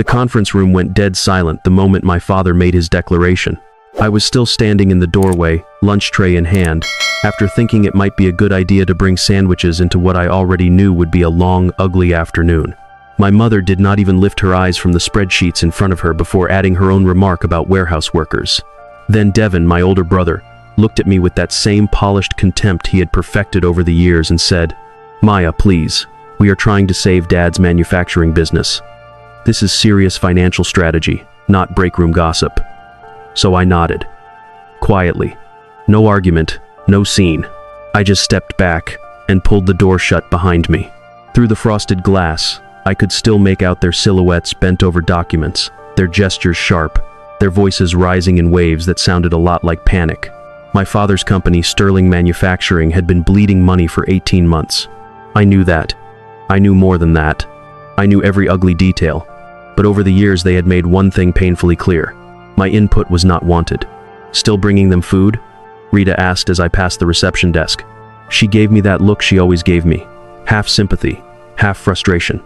The conference room went dead silent the moment my father made his declaration. I was still standing in the doorway, lunch tray in hand, after thinking it might be a good idea to bring sandwiches into what I already knew would be a long, ugly afternoon. My mother did not even lift her eyes from the spreadsheets in front of her before adding her own remark about warehouse workers. Then Devin, my older brother, looked at me with that same polished contempt he had perfected over the years and said, "Maya, please. We are trying to save Dad's manufacturing business. This is serious financial strategy, not breakroom gossip." So I nodded. Quietly. No argument, no scene. I just stepped back and pulled the door shut behind me. Through the frosted glass, I could still make out their silhouettes bent over documents, their gestures sharp, their voices rising in waves that sounded a lot like panic. My father's company, Sterling Manufacturing, had been bleeding money for 18 months. I knew that. I knew more than that. I knew every ugly detail. But over the years they had made one thing painfully clear. My input was not wanted. "Still bringing them food?" Rita asked as I passed the reception desk. She gave me that look she always gave me. Half sympathy, half frustration.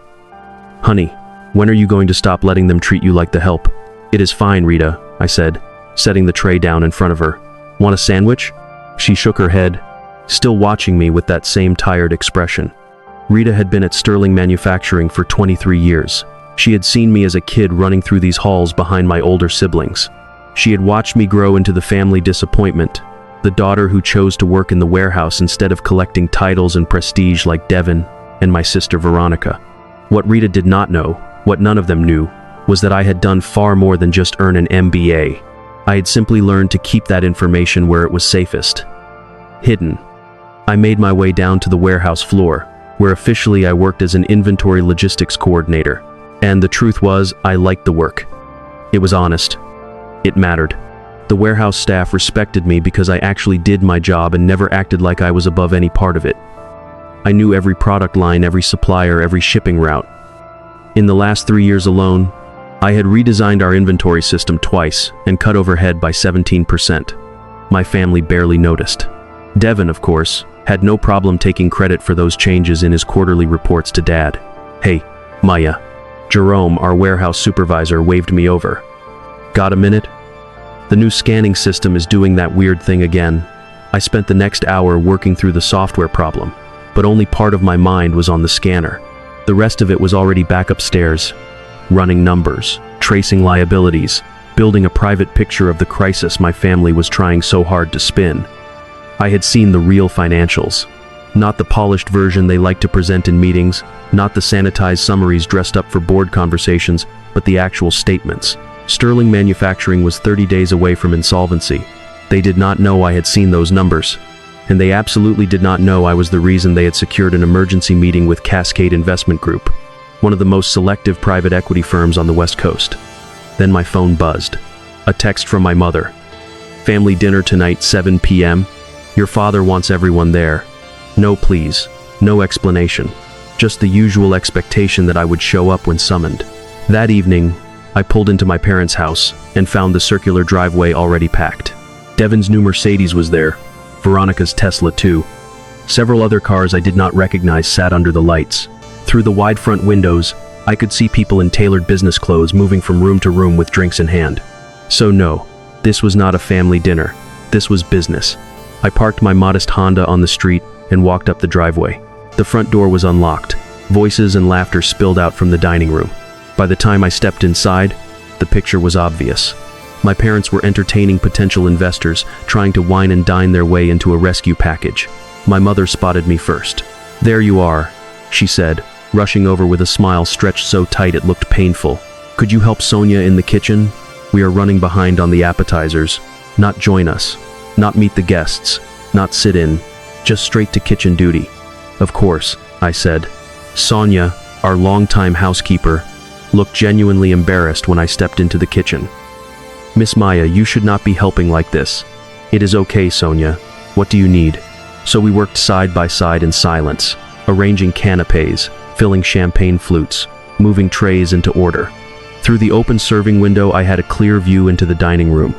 "Honey, when are you going to stop letting them treat you like the help?" "It is fine, Rita," I said, setting the tray down in front of her. "Want a sandwich?" She shook her head, still watching me with that same tired expression. Rita had been at Sterling Manufacturing for 23 years. She had seen me as a kid running through these halls behind my older siblings. She had watched me grow into the family disappointment, the daughter who chose to work in the warehouse instead of collecting titles and prestige like Devin and my sister Veronica. What Rita did not know, what none of them knew, was that I had done far more than just earn an MBA. I had simply learned to keep that information where it was safest. Hidden. I made my way down to the warehouse floor, where officially I worked as an inventory logistics coordinator. And the truth was, I liked the work. It was honest. It mattered. The warehouse staff respected me because I actually did my job and never acted like I was above any part of it. I knew every product line, every supplier, every shipping route. In the last 3 years alone, I had redesigned our inventory system twice and cut overhead by 17%. My family barely noticed. Devin, of course, had no problem taking credit for those changes in his quarterly reports to Dad. "Hey, Maya." Jerome, our warehouse supervisor, waved me over. "Got a minute?" "The new scanning system is doing that weird thing again." I spent the next hour working through the software problem, but only part of my mind was on the scanner. The rest of it was already back upstairs, running numbers, tracing liabilities, building a private picture of the crisis my family was trying so hard to spin. I had seen the real financials. Not the polished version they like to present in meetings, not the sanitized summaries dressed up for board conversations, but the actual statements. Sterling Manufacturing was 30 days away from insolvency. They did not know I had seen those numbers. And they absolutely did not know I was the reason they had secured an emergency meeting with Cascade Investment Group, one of the most selective private equity firms on the West Coast. Then my phone buzzed. A text from my mother. "Family dinner tonight, 7 p.m. Your father wants everyone there. No please, no explanation. Just the usual expectation that I would show up when summoned." That evening, I pulled into my parents' house and found the circular driveway already packed. Devin's new Mercedes was there, Veronica's Tesla too. Several other cars I did not recognize sat under the lights. Through the wide front windows, I could see people in tailored business clothes moving from room to room with drinks in hand. So no, this was not a family dinner. This was business. I parked my modest Honda on the street and walked up the driveway. The front door was unlocked. Voices and laughter spilled out from the dining room. By the time I stepped inside, the picture was obvious. My parents were entertaining potential investors, trying to wine and dine their way into a rescue package. My mother spotted me first. "There you are," she said, rushing over with a smile stretched so tight it looked painful. "Could you help Sonia in the kitchen? We are running behind on the appetizers. Not join us, not meet the guests, not sit in, just straight to kitchen duty." "Of course," I said. Sonia, our longtime housekeeper, looked genuinely embarrassed when I stepped into the kitchen. "Miss Maya, you should not be helping like this." "It is okay, Sonia. What do you need?" So we worked side by side in silence, arranging canapes, filling champagne flutes, moving trays into order. Through the open serving window, I had a clear view into the dining room.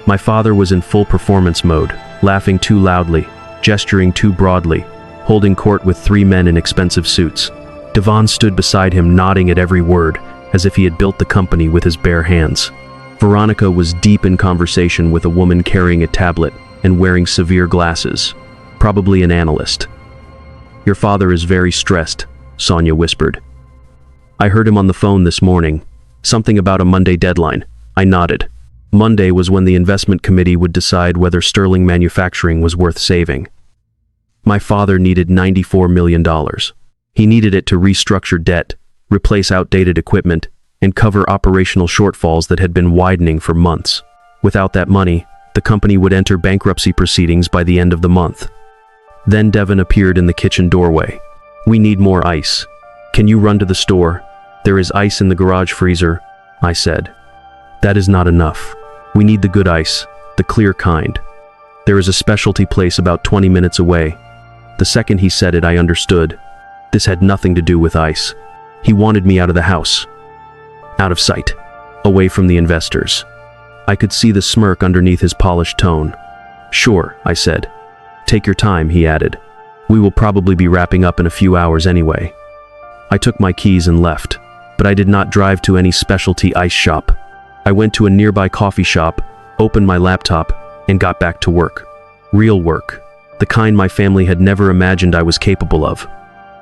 My father was in full performance mode, laughing too loudly, gesturing too broadly, holding court with 3 men in expensive suits. Devon stood beside him, nodding at every word, as if he had built the company with his bare hands. Veronica was deep in conversation with a woman carrying a tablet and wearing severe glasses, probably an analyst. "Your father is very stressed," Sonia whispered. "I heard him on the phone this morning. Something about a Monday deadline." I nodded. Monday was when the investment committee would decide whether Sterling Manufacturing was worth saving. My father needed $94 million. He needed it to restructure debt, replace outdated equipment, and cover operational shortfalls that had been widening for months. Without that money, the company would enter bankruptcy proceedings by the end of the month. Then Devin appeared in the kitchen doorway. "We need more ice. Can you run to the store? There is ice in the garage freezer," I said. "That is not enough. We need the good ice, the clear kind. There is a specialty place about 20 minutes away." The second he said it, I understood. This had nothing to do with ice. He wanted me out of the house. Out of sight. Away from the investors. I could see the smirk underneath his polished tone. "Sure," I said. "Take your time," he added. "We will probably be wrapping up in a few hours anyway." I took my keys and left, but I did not drive to any specialty ice shop. I went to a nearby coffee shop, opened my laptop, and got back to work. Real work. The kind my family had never imagined I was capable of.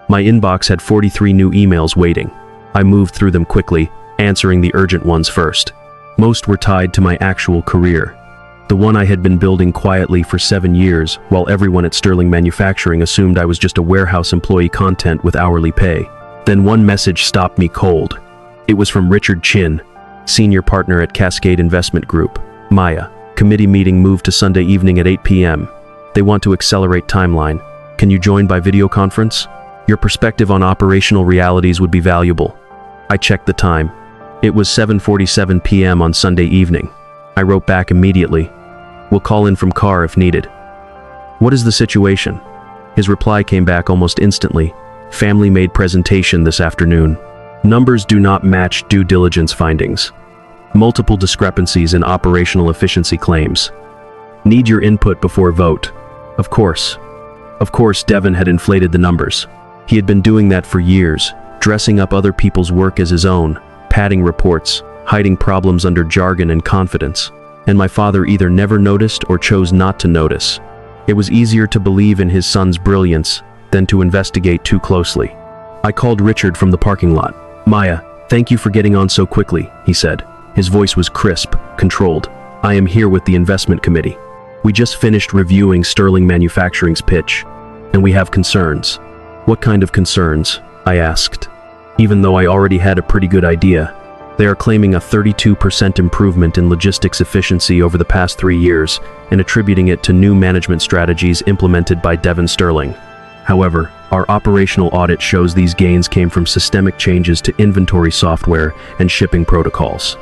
My inbox had 43 new emails waiting. I moved through them quickly, answering the urgent ones first. Most were tied to my actual career. The one I had been building quietly for 7 years, while everyone at Sterling Manufacturing assumed I was just a warehouse employee content with hourly pay. Then one message stopped me cold. It was from Richard Chin, senior partner at Cascade Investment Group. "Maya, committee meeting moved to Sunday evening at 8 p.m. They want to accelerate timeline. Can you join by video conference? Your perspective on operational realities would be valuable." I checked the time. It was 7:47 p.m. on Sunday evening. I wrote back immediately. "We'll call in from car if needed." "What is the situation?" His reply came back almost instantly. "Family made presentation this afternoon. Numbers do not match due diligence findings. Multiple discrepancies in operational efficiency claims. Need your input before vote." Of course. Of course, Devin had inflated the numbers. He had been doing that for years, dressing up other people's work as his own, padding reports, hiding problems under jargon and confidence. And my father either never noticed or chose not to notice. It was easier to believe in his son's brilliance than to investigate too closely. I called Richard from the parking lot. "Maya, thank you for getting on so quickly," he said. His voice was crisp, controlled. "I am here with the investment committee. We just finished reviewing Sterling Manufacturing's pitch, and we have concerns." "What kind of concerns?" I asked. Even though I already had a pretty good idea. They are claiming a 32% improvement in logistics efficiency over the past 3 years and attributing it to new management strategies implemented by Devin Sterling. However, our operational audit shows these gains came from systemic changes to inventory software and shipping protocols.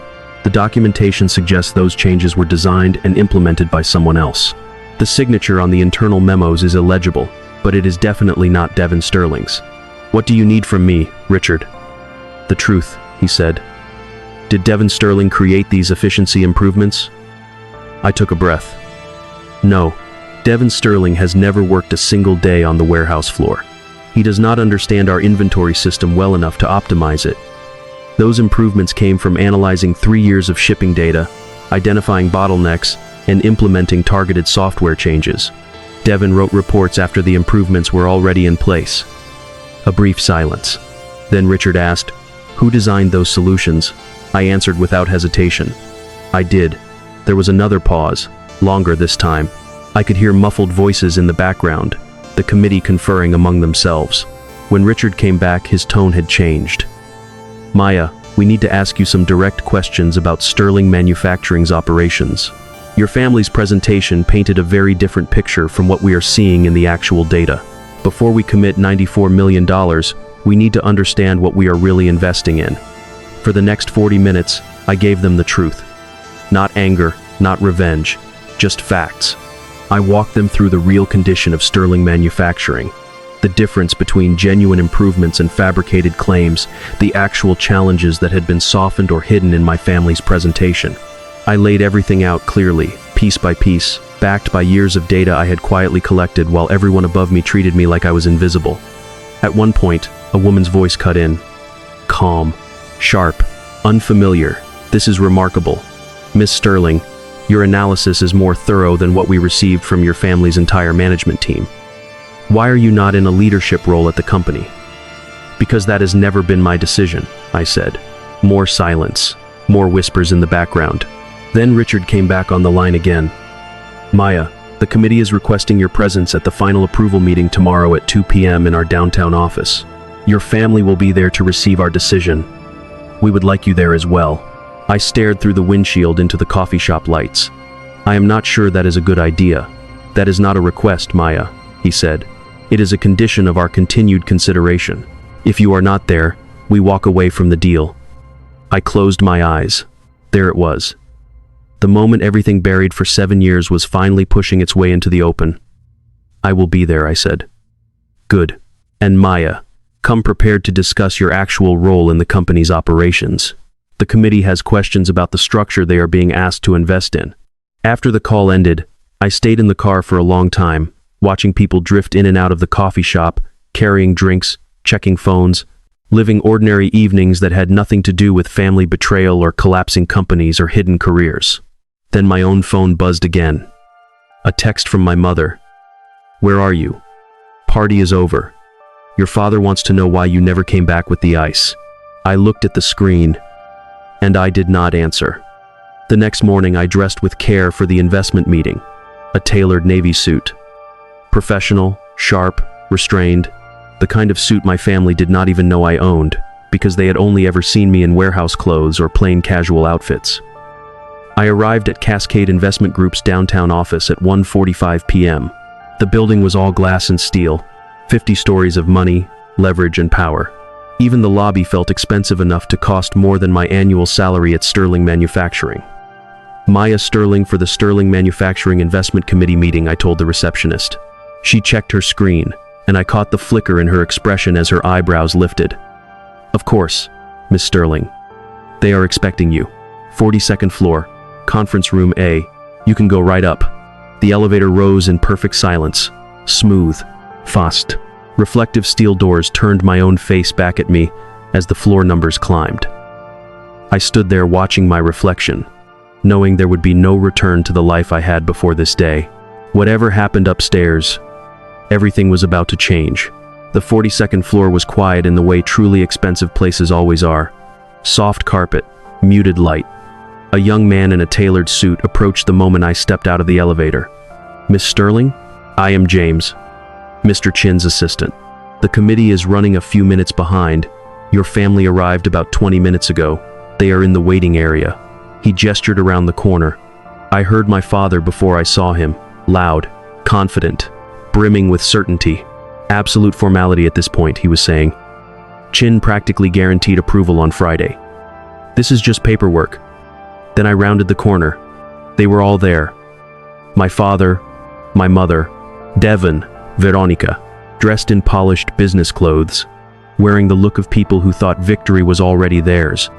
The documentation suggests those changes were designed and implemented by someone else. The signature on the internal memos is illegible, but it is definitely not Devin Sterling's. "What do you need from me, Richard?" "The truth," he said. "Did Devin Sterling create these efficiency improvements?" I took a breath. "No, Devin Sterling has never worked a single day on the warehouse floor. He does not understand our inventory system well enough to optimize it. Those improvements came from analyzing 3 years of shipping data, identifying bottlenecks, and implementing targeted software changes. Devin wrote reports after the improvements were already in place." A brief silence. Then Richard asked, "Who designed those solutions?" I answered without hesitation. "I did." There was another pause, longer this time. I could hear muffled voices in the background, the committee conferring among themselves. When Richard came back, his tone had changed. "Maya, we need to ask you some direct questions about Sterling Manufacturing's operations. Your family's presentation painted a very different picture from what we are seeing in the actual data. Before we commit $94 million, we need to understand what we are really investing in." For the next 40 minutes, I gave them the truth. Not anger, not revenge, just facts. I walked them through the real condition of Sterling Manufacturing, the difference between genuine improvements and fabricated claims, the actual challenges that had been softened or hidden in my family's presentation. I laid everything out clearly, piece by piece, backed by years of data I had quietly collected while everyone above me treated me like I was invisible. At one point, a woman's voice cut in. Calm, sharp, Unfamiliar. This is remarkable. Miss Sterling, your analysis is more thorough than what we received from your family's entire management team. Why are you not in a leadership role at the company? Because that has never been my decision, I said. More silence, more whispers in the background. Then Richard came back on the line again. Maya, the committee is requesting your presence at the final approval meeting tomorrow at 2 p.m. in our downtown office. Your family will be there to receive our decision. We would like you there as well. I stared through the windshield into the coffee shop lights. I am not sure that is a good idea. That is not a request, Maya, he said. It is a condition of our continued consideration. If you are not there, we walk away from the deal. I closed my eyes. There it was. The moment everything buried for 7 years was finally pushing its way into the open. I will be there, I said. Good. And Maya, come prepared to discuss your actual role in the company's operations. The committee has questions about the structure they are being asked to invest in. After the call ended, I stayed in the car for a long time, watching people drift in and out of the coffee shop, carrying drinks, checking phones, living ordinary evenings that had nothing to do with family betrayal or collapsing companies or hidden careers. Then my own phone buzzed again. A text from my mother. Where are you? Party is over. Your father wants to know why you never came back with the ice. I looked at the screen, and I did not answer. The next morning I dressed with care for the investment meeting. A tailored navy suit. Professional, sharp, restrained. The kind of suit my family did not even know I owned, because they had only ever seen me in warehouse clothes or plain casual outfits. I arrived at Cascade Investment Group's downtown office at 1:45 p.m. The building was all glass and steel, 50 stories of money, leverage, and power. Even the lobby felt expensive enough to cost more than my annual salary at Sterling Manufacturing. Maya Sterling for the Sterling Manufacturing Investment Committee meeting, I told the receptionist. She checked her screen, and I caught the flicker in her expression as her eyebrows lifted. Of course, Miss Sterling. They are expecting you. 42nd floor, conference room A. You can go right up. The elevator rose in perfect silence. Smooth. Fast. Reflective steel doors turned my own face back at me as the floor numbers climbed. I stood there watching my reflection, knowing there would be no return to the life I had before this day. Whatever happened upstairs, everything was about to change. The 42nd floor was quiet in the way truly expensive places always are. Soft carpet, muted light. A young man in a tailored suit approached the moment I stepped out of the elevator. Miss Sterling? I am James, Mr. Chin's assistant. The committee is running a few minutes behind. Your family arrived about 20 minutes ago. They are in the waiting area. He gestured around the corner. I heard my father before I saw him, loud, confident, brimming with certainty. Absolute formality at this point, he was saying. Chin practically guaranteed approval on Friday. This is just paperwork. Then I rounded the corner. They were all there. My father, my mother, Devon, Veronica, dressed in polished business clothes, wearing the look of people who thought victory was already theirs.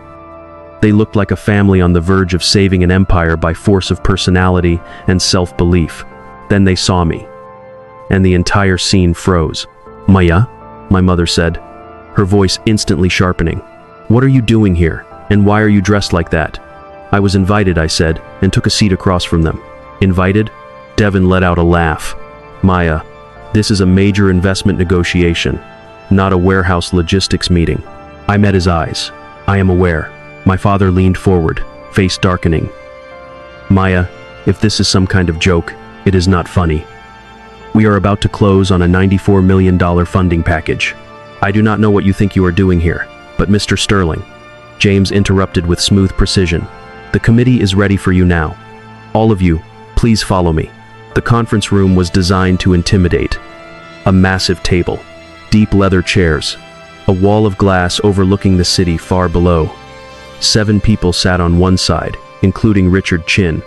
They looked like a family on the verge of saving an empire by force of personality and self-belief. Then they saw me, and the entire scene froze. Maya, my mother said, her voice instantly sharpening. What are you doing here, and why are you dressed like that? I was invited, I said, and took a seat across from them. Invited? Devon let out a laugh. Maya, this is a major investment negotiation, not a warehouse logistics meeting. I met his eyes. I am aware. My father leaned forward, face darkening. Maya, if this is some kind of joke, it is not funny. We are about to close on a $94 million funding package. I do not know what you think you are doing here, but Mr. Sterling, James interrupted with smooth precision. The committee is ready for you now. All of you, please follow me. The conference room was designed to intimidate. A massive table, deep leather chairs, a wall of glass overlooking the city far below. 7 people sat on one side, including Richard Chin,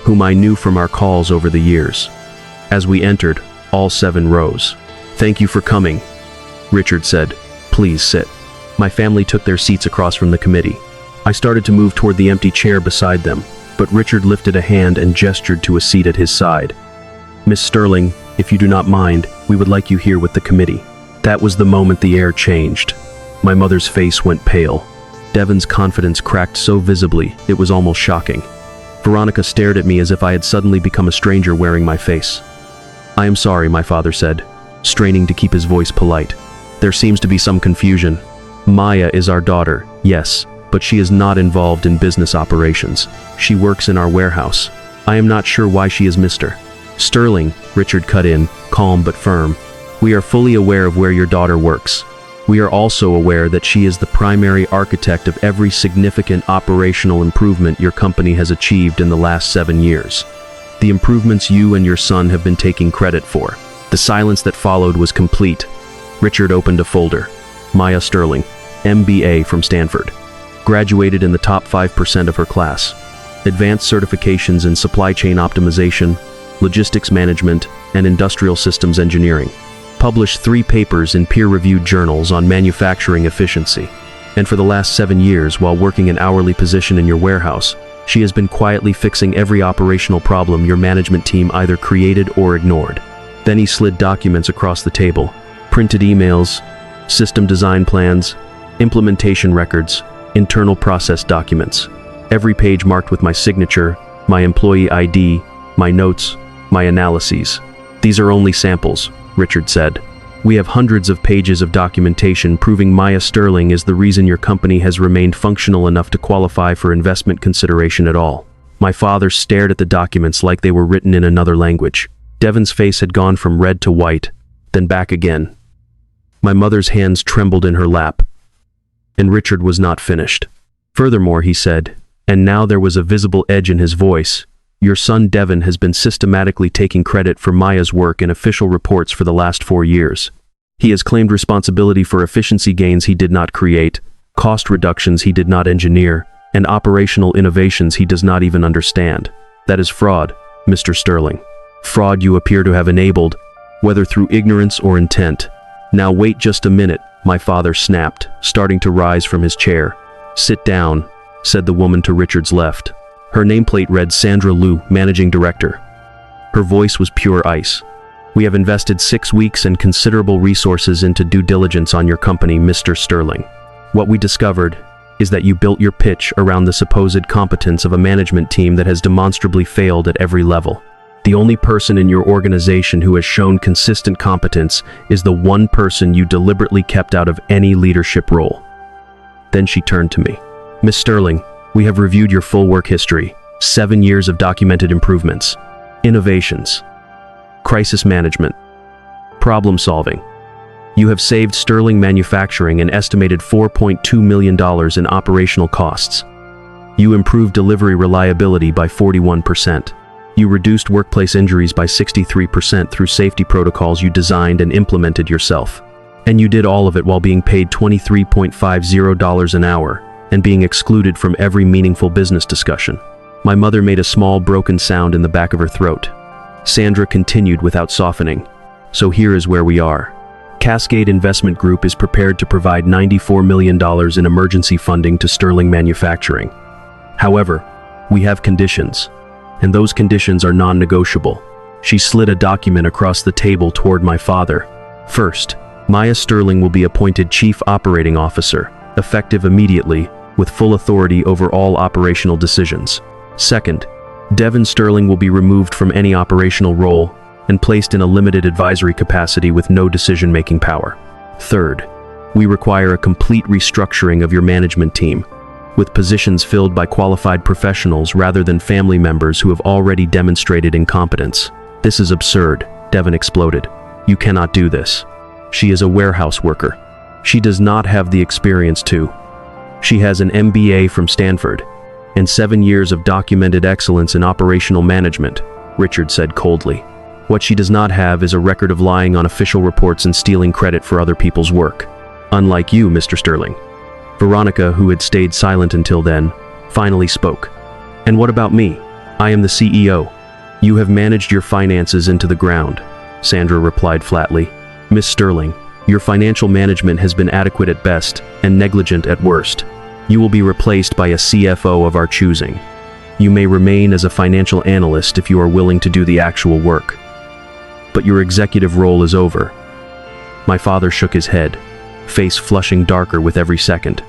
whom I knew from our calls over the years. As we entered, all 7 rose. Thank you for coming, Richard said. Please sit. My family took their seats across from the committee. I started to move toward the empty chair beside them, but Richard lifted a hand and gestured to a seat at his side. Miss Sterling, if you do not mind, we would like you here with the committee. That was the moment the air changed. My mother's face went pale. Devon's confidence cracked so visibly, it was almost shocking. Veronica stared at me as if I had suddenly become a stranger wearing my face. "I am sorry," my father said, straining to keep his voice polite. "There seems to be some confusion. Maya is our daughter, yes, but she is not involved in business operations. She works in our warehouse. I am not sure why she is Mr. Sterling," Richard cut in, calm but firm. "We are fully aware of where your daughter works. We are also aware that she is the primary architect of every significant operational improvement your company has achieved in the last 7 years. The improvements you and your son have been taking credit for." The silence that followed was complete. Richard opened a folder. Maya Sterling, MBA from Stanford. Graduated in the top 5% of her class. Advanced certifications in supply chain optimization, logistics management, and industrial systems engineering. Published 3 papers in peer-reviewed journals on manufacturing efficiency. And for the last 7 years, while working an hourly position in your warehouse, she has been quietly fixing every operational problem your management team either created or ignored. Then he slid documents across the table. Printed emails, system design plans, implementation records, internal process documents. Every page marked with my signature, my employee ID, my notes, my analyses. "These are only samples," Richard said. "We have hundreds of pages of documentation proving Maya Sterling is the reason your company has remained functional enough to qualify for investment consideration at all." My father stared at the documents like they were written in another language. Devon's face had gone from red to white, then back again. My mother's hands trembled in her lap. And Richard was not finished. "Furthermore," he said, and now there was a visible edge in his voice, "your son Devon has been systematically taking credit for Maya's work in official reports for the last 4 years. He has claimed responsibility for efficiency gains he did not create, cost reductions he did not engineer, and operational innovations he does not even understand. That is fraud, Mr. Sterling. Fraud you appear to have enabled, whether through ignorance or intent." "Now wait just a minute," my father snapped, starting to rise from his chair. "Sit down," said the woman to Richard's left. Her nameplate read Sandra Liu, Managing Director. Her voice was pure ice. "We have invested 6 weeks and considerable resources into due diligence on your company, Mr. Sterling. What we discovered is that you built your pitch around the supposed competence of a management team that has demonstrably failed at every level. The only person in your organization who has shown consistent competence is the one person you deliberately kept out of any leadership role." Then she turned to me. "Miss Sterling, we have reviewed your full work history, 7 years of documented improvements, innovations, crisis management, problem solving. You have saved Sterling Manufacturing an estimated $4.2 million in operational costs. You improved delivery reliability by 41%. You reduced workplace injuries by 63% through safety protocols you designed and implemented yourself. And you did all of it while being paid $23.50 an hour and being excluded from every meaningful business discussion." My mother made a small broken sound in the back of her throat. Sandra continued without softening. "So here is where we are. Cascade Investment Group is prepared to provide $94 million in emergency funding to Sterling Manufacturing. However, we have conditions, and those conditions are non-negotiable." She slid a document across the table toward my father. "First, Maya Sterling will be appointed Chief Operating Officer, effective immediately, with full authority over all operational decisions. Second, Devon Sterling will be removed from any operational role and placed in a limited advisory capacity with no decision-making power. Third, we require a complete restructuring of your management team, with positions filled by qualified professionals rather than family members who have already demonstrated incompetence." "This is absurd," Devon exploded. "You cannot do this. She is a warehouse worker. She does not have the experience to. She has an MBA from Stanford and 7 years of documented excellence in operational management," Richard said coldly. "What she does not have is a record of lying on official reports and stealing credit for other people's work. Unlike you, Mr. Sterling." Veronica, who had stayed silent until then, finally spoke. "And what about me? I am the CEO. You have managed your finances into the ground," Sandra replied flatly. "Miss Sterling, your financial management has been adequate at best and negligent at worst. You will be replaced by a CFO of our choosing. You may remain as a financial analyst if you are willing to do the actual work. But your executive role is over." My father shook his head, face flushing darker with every second.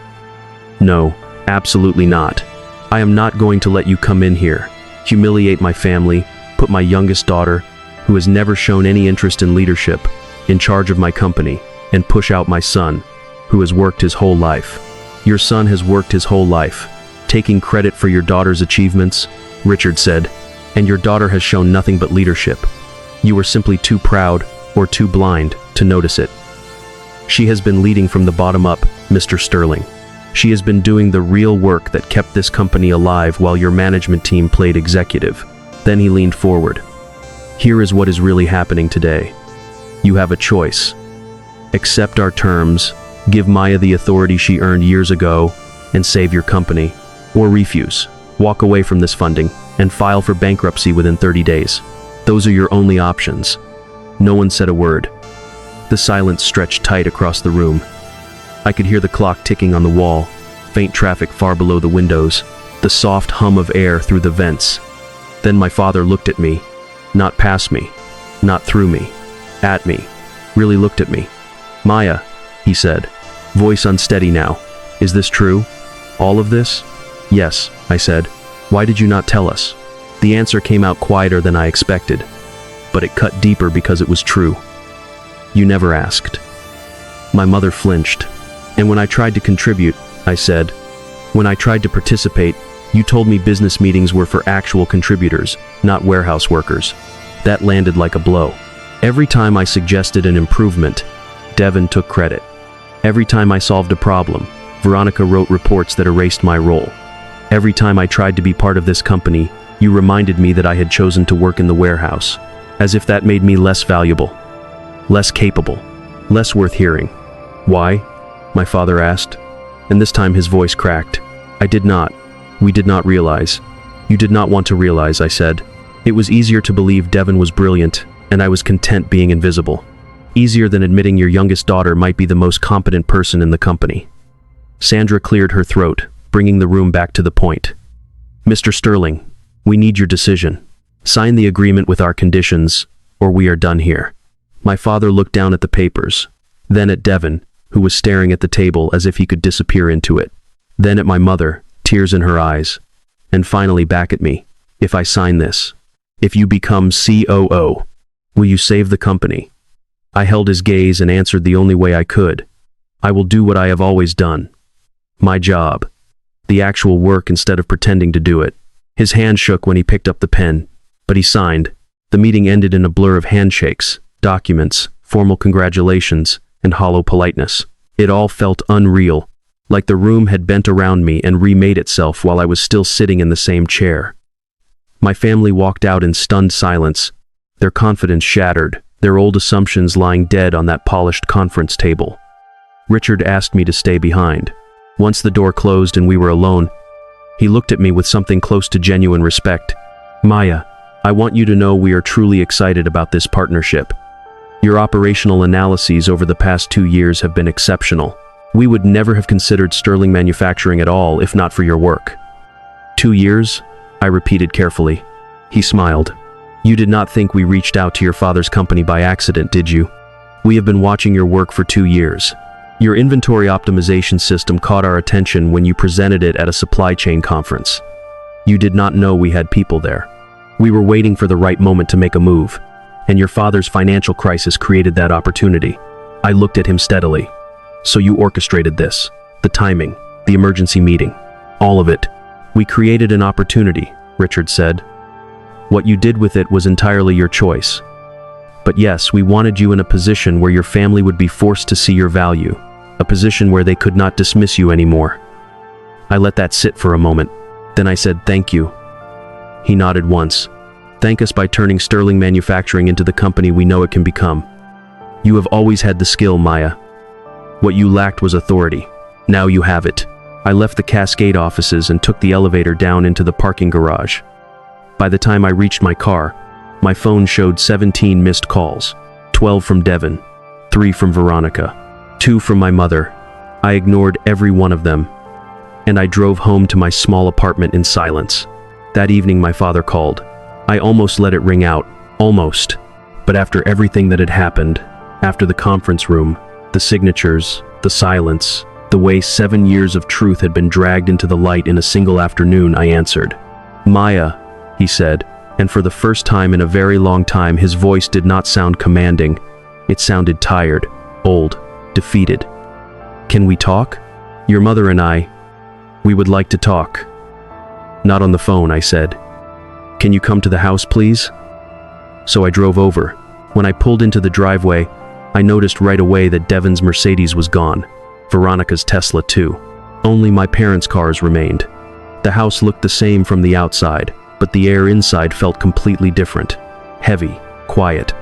No, absolutely not. I am not going to let you come in here, humiliate my family, put my youngest daughter, who has never shown any interest in leadership, in charge of my company, and push out my son, who has worked his whole life. Your son has worked his whole life, taking credit for your daughter's achievements, Richard said, and your daughter has shown nothing but leadership. You were simply too proud or too blind to notice it. She has been leading from the bottom up, Mr. Sterling. She has been doing the real work that kept this company alive while your management team played executive. Then he leaned forward. Here is what is really happening today. You have a choice. Accept our terms, give Maya the authority she earned years ago, and save your company. Or refuse, walk away from this funding, and file for bankruptcy within 30 days. Those are your only options. No one said a word. The silence stretched tight across the room. I could hear the clock ticking on the wall, faint traffic far below the windows, the soft hum of air through the vents. Then my father looked at me, not past me, not through me, at me, really looked at me. Maya, he said, voice unsteady now. Is this true? All of this? Yes, I said. Why did you not tell us? The answer came out quieter than I expected, but it cut deeper because it was true. You never asked. My mother flinched. And when I tried to contribute, I said, when I tried to participate, you told me business meetings were for actual contributors, not warehouse workers. That landed like a blow. Every time I suggested an improvement, Devin took credit. Every time I solved a problem, Veronica wrote reports that erased my role. Every time I tried to be part of this company, you reminded me that I had chosen to work in the warehouse, as if that made me less valuable, less capable, less worth hearing. Why? My father asked, and this time his voice cracked. I did not. We did not realize. You did not want to realize, I said. It was easier to believe Devin was brilliant, and I was content being invisible. Easier than admitting your youngest daughter might be the most competent person in the company. Sandra cleared her throat, bringing the room back to the point. Mr. Sterling, we need your decision. Sign the agreement with our conditions, or we are done here. My father looked down at the papers, then at Devin, who was staring at the table as if he could disappear into it, then at my mother, tears in her eyes, and finally back at me. If I sign this, if you become COO, will you save the company? I held his gaze and answered the only way I could. I will do what I have always done. My job. The actual work instead of pretending to do it. His hand shook when he picked up the pen, but he signed. The meeting ended in a blur of handshakes, documents, formal congratulations, and hollow politeness. It all felt unreal, like the room had bent around me and remade itself while I was still sitting in the same chair. My family walked out in stunned silence, their confidence shattered, their old assumptions lying dead on that polished conference table. Richard asked me to stay behind. Once the door closed and we were alone, he looked at me with something close to genuine respect. Maya, I want you to know we are truly excited about this partnership. Your operational analyses over the past 2 years have been exceptional. We would never have considered Sterling Manufacturing at all if not for your work. 2 years? I repeated carefully. He smiled. You did not think we reached out to your father's company by accident, did you? We have been watching your work for 2 years. Your inventory optimization system caught our attention when you presented it at a supply chain conference. You did not know we had people there. We were waiting for the right moment to make a move, and your father's financial crisis created that opportunity. I looked at him steadily. So you orchestrated this, the timing, the emergency meeting, all of it. We created an opportunity, Richard said. What you did with it was entirely your choice. But yes, we wanted you in a position where your family would be forced to see your value, a position where they could not dismiss you anymore. I let that sit for a moment. Then I said, thank you. He nodded once. Thank us by turning Sterling Manufacturing into the company we know it can become. You have always had the skill, Maya. What you lacked was authority. Now you have it. I left the Cascade offices and took the elevator down into the parking garage. By the time I reached my car, my phone showed 17 missed calls, 12 from Devin, 3 from Veronica, 2 from my mother. I ignored every one of them, and I drove home to my small apartment in silence. That evening my father called. I almost let it ring out, almost. But after everything that had happened, after the conference room, the signatures, the silence, The way 7 years of truth had been dragged into the light in a single afternoon, I answered. Maya, he said, and for the first time in a very long time his voice did not sound commanding. It sounded tired, old, defeated. Can we talk? Your mother and I, we would like to talk. Not on the phone, I said. Can you come to the house, please? So I drove over. When I pulled into the driveway, I noticed right away that Devon's Mercedes was gone. Veronica's Tesla too. Only my parents' cars remained. The house looked the same from the outside, but the air inside felt completely different. Heavy, quiet,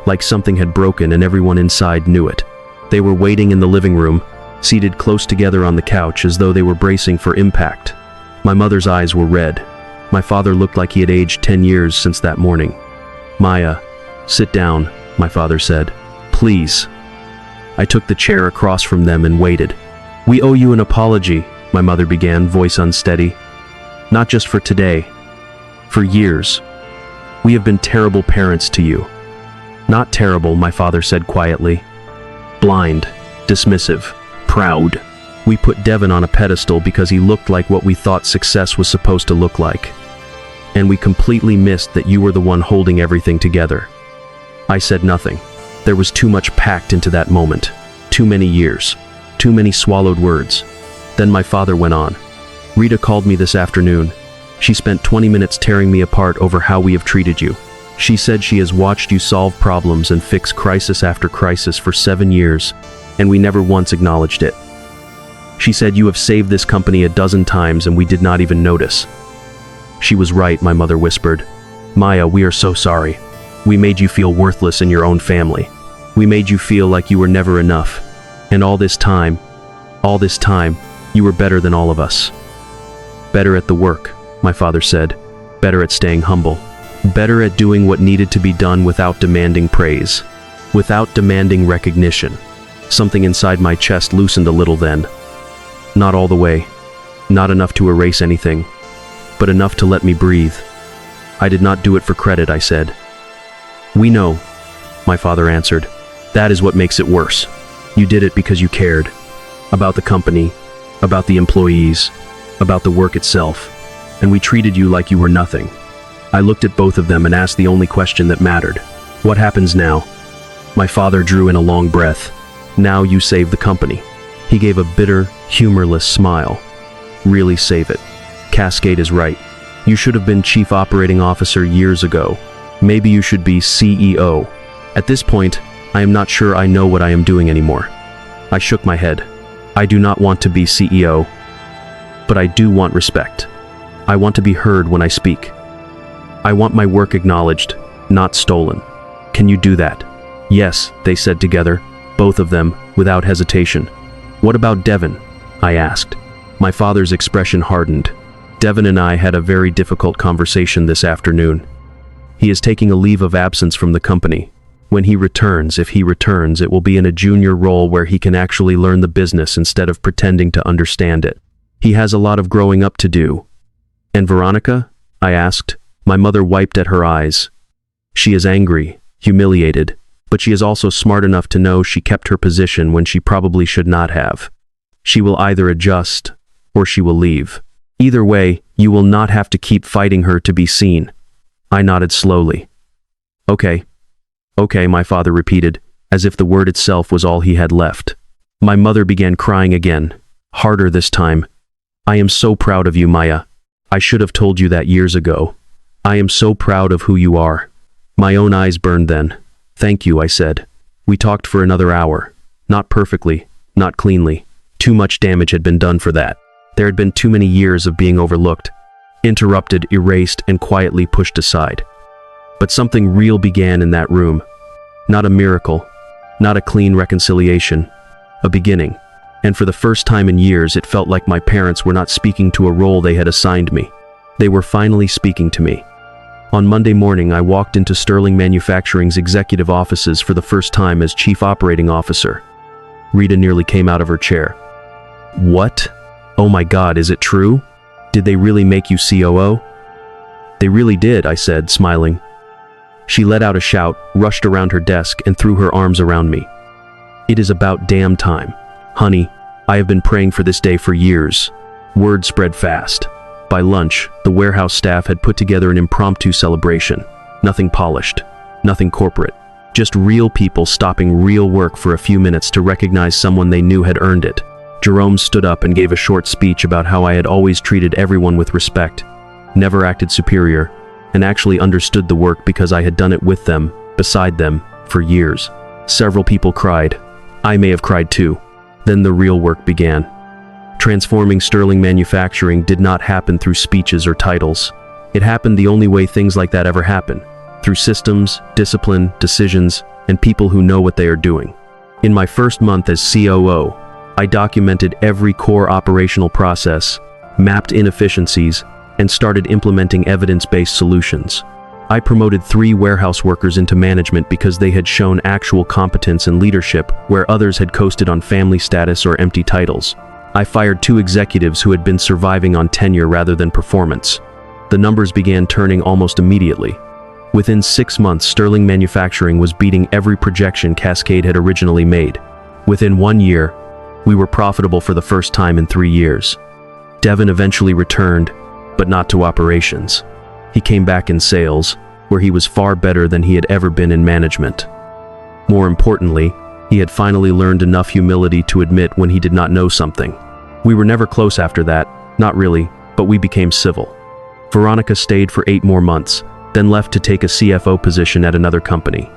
like something had broken and everyone inside knew it. They were waiting in the living room, seated close together on the couch as though they were bracing for impact. My mother's eyes were red. My father looked like he had aged 10 years since that morning. Maya, sit down, my father said. Please. I took the chair across from them and waited. We owe you an apology, my mother began, voice unsteady. Not just for today. For years. We have been terrible parents to you. Not terrible, my father said quietly. Blind, dismissive, proud. We put Devon on a pedestal because he looked like what we thought success was supposed to look like. And we completely missed that you were the one holding everything together. I said nothing. There was too much packed into that moment. Too many years. Too many swallowed words. Then my father went on. Rita called me this afternoon. She spent 20 minutes tearing me apart over how we have treated you. She said she has watched you solve problems and fix crisis after crisis for 7 years, and we never once acknowledged it. She said you have saved this company a dozen times and we did not even notice. She was right, my mother whispered. Maya, we are so sorry. We made you feel worthless in your own family. We made you feel like you were never enough. And all this time, you were better than all of us. Better at the work, my father said. Better at staying humble. Better at doing what needed to be done without demanding praise. Without demanding recognition. Something inside my chest loosened a little then. Not all the way. Not enough to erase anything. But enough to let me breathe. I did not do it for credit, I said. We know, my father answered. That is what makes it worse. You did it because you cared. About the company, about the employees, about the work itself. And we treated you like you were nothing. I looked at both of them and asked the only question that mattered. What happens now? My father drew in a long breath. Now you save the company. He gave a bitter, humorless smile. Really save it. Cascade is right. You should have been Chief Operating Officer years ago. Maybe you should be CEO. At this point, I am not sure I know what I am doing anymore. I shook my head. I do not want to be CEO. But I do want respect. I want to be heard when I speak. I want my work acknowledged, not stolen. Can you do that? Yes, they said together, both of them, without hesitation. What about Devon? I asked. My father's expression hardened. Devon and I had a very difficult conversation this afternoon. He is taking a leave of absence from the company. When he returns, if he returns, it will be in a junior role where he can actually learn the business instead of pretending to understand it. He has a lot of growing up to do. And Veronica? I asked. My mother wiped at her eyes. She is angry, humiliated, but she is also smart enough to know she kept her position when she probably should not have. She will either adjust, or she will leave. Either way, you will not have to keep fighting her to be seen. I nodded slowly. Okay. Okay, my father repeated, as if the word itself was all he had left. My mother began crying again, harder this time. I am so proud of you, Maya. I should have told you that years ago. I am so proud of who you are. My own eyes burned then. Thank you, I said. We talked for another hour. Not perfectly, not cleanly. Too much damage had been done for that. There had been too many years of being overlooked, interrupted, erased, and quietly pushed aside. But something real began in that room. Not a miracle, not a clean reconciliation, a beginning. And for the first time in years, it felt like my parents were not speaking to a role they had assigned me. They were finally speaking to me. On Monday morning, I walked into Sterling Manufacturing's executive offices for the first time as Chief Operating Officer. Rita nearly came out of her chair. What? Oh my God, is it true? Did they really make you COO? They really did, I said, smiling. She let out a shout, rushed around her desk, and threw her arms around me. It is about damn time. Honey, I have been praying for this day for years. Word spread fast. By lunch, the warehouse staff had put together an impromptu celebration. Nothing polished, nothing corporate. Just real people stopping real work for a few minutes to recognize someone they knew had earned it. Jerome stood up and gave a short speech about how I had always treated everyone with respect, never acted superior, and actually understood the work because I had done it with them, beside them, for years. Several people cried. I may have cried too. Then the real work began. Transforming Sterling Manufacturing did not happen through speeches or titles. It happened the only way things like that ever happen, through systems, discipline, decisions, and people who know what they are doing. In my first month as COO, I documented every core operational process, mapped inefficiencies, and started implementing evidence-based solutions. I promoted 3 warehouse workers into management because they had shown actual competence and leadership where others had coasted on family status or empty titles. I fired 2 executives who had been surviving on tenure rather than performance. The numbers began turning almost immediately. Within 6 months, Sterling Manufacturing was beating every projection Cascade had originally made. Within 1 year, we were profitable for the first time in 3 years. Devin eventually returned, but not to operations. He came back in sales, where he was far better than he had ever been in management. More importantly, he had finally learned enough humility to admit when he did not know something. We were never close after that, not really, but we became civil. Veronica stayed for 8 more months, then left to take a CFO position at another company.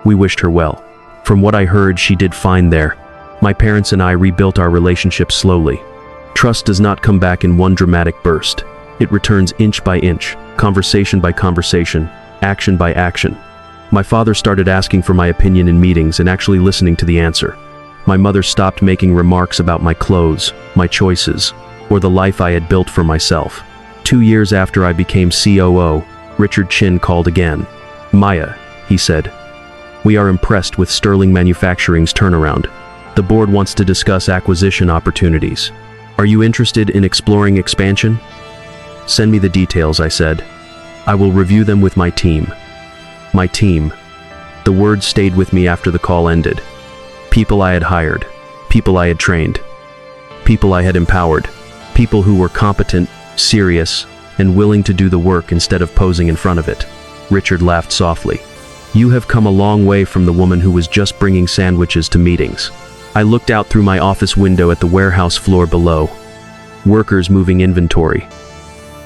We wished her well. From what I heard, she did fine there. My parents and I rebuilt our relationship slowly. Trust does not come back in one dramatic burst. It returns inch by inch, conversation by conversation, action by action. My father started asking for my opinion in meetings and actually listening to the answer. My mother stopped making remarks about my clothes, my choices, or the life I had built for myself. 2 years after I became COO, Richard Chin called again. Maya, he said, we are impressed with Sterling Manufacturing's turnaround. The board wants to discuss acquisition opportunities. Are you interested in exploring expansion? Send me the details, I said. I will review them with my team. My team. The word stayed with me after the call ended. People I had hired. People I had trained. People I had empowered. People who were competent, serious, and willing to do the work instead of posing in front of it. Richard laughed softly. You have come a long way from the woman who was just bringing sandwiches to meetings. I looked out through my office window at the warehouse floor below. Workers moving inventory.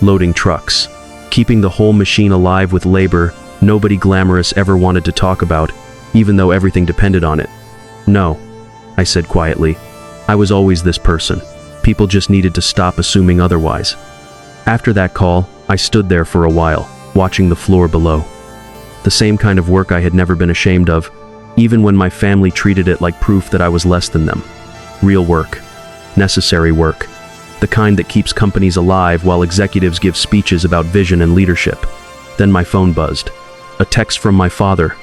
Loading trucks. Keeping the whole machine alive with labor nobody glamorous ever wanted to talk about, even though everything depended on it. No, I said quietly. I was always this person. People just needed to stop assuming otherwise. After that call, I stood there for a while, watching the floor below. The same kind of work I had never been ashamed of, even when my family treated it like proof that I was less than them. Real work. Necessary work. The kind that keeps companies alive while executives give speeches about vision and leadership. Then my phone buzzed. A text from my father.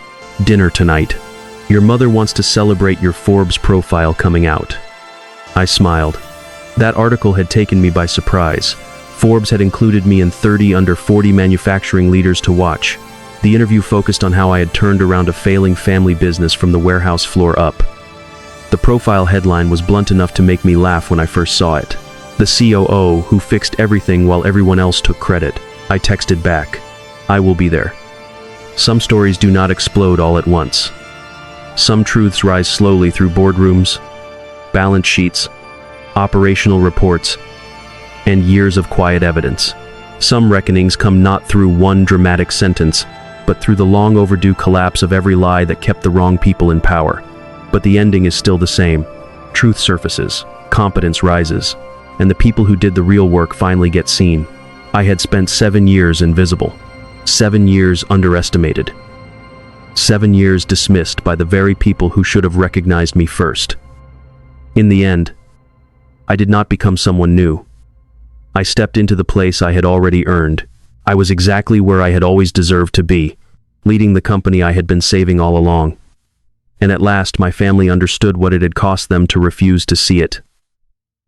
Dinner tonight. Your mother wants to celebrate your Forbes profile coming out. I smiled. That article had taken me by surprise. Forbes had included me in 30 under 40 manufacturing leaders to watch. The interview focused on how I had turned around a failing family business from the warehouse floor up. The profile headline was blunt enough to make me laugh when I first saw it. The COO who fixed everything while everyone else took credit. I texted back. I will be there. Some stories do not explode all at once. Some truths rise slowly through boardrooms, balance sheets, operational reports, and years of quiet evidence. Some reckonings come not through one dramatic sentence, but through the long overdue collapse of every lie that kept the wrong people in power. But the ending is still the same. Truth surfaces, competence rises, and the people who did the real work finally get seen. I had spent 7 years invisible. 7 years underestimated. 7 years dismissed by the very people who should have recognized me first. In the end, I did not become someone new. I stepped into the place I had already earned. I was exactly where I had always deserved to be, leading the company I had been saving all along. And at last, my family understood what it had cost them to refuse to see it.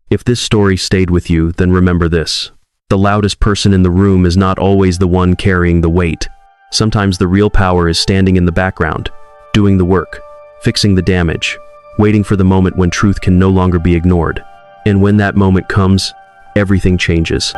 If this story stayed with you, then remember this. The loudest person in the room is not always the one carrying the weight. Sometimes the real power is standing in the background, doing the work, fixing the damage, waiting for the moment when truth can no longer be ignored. And when that moment comes, everything changes.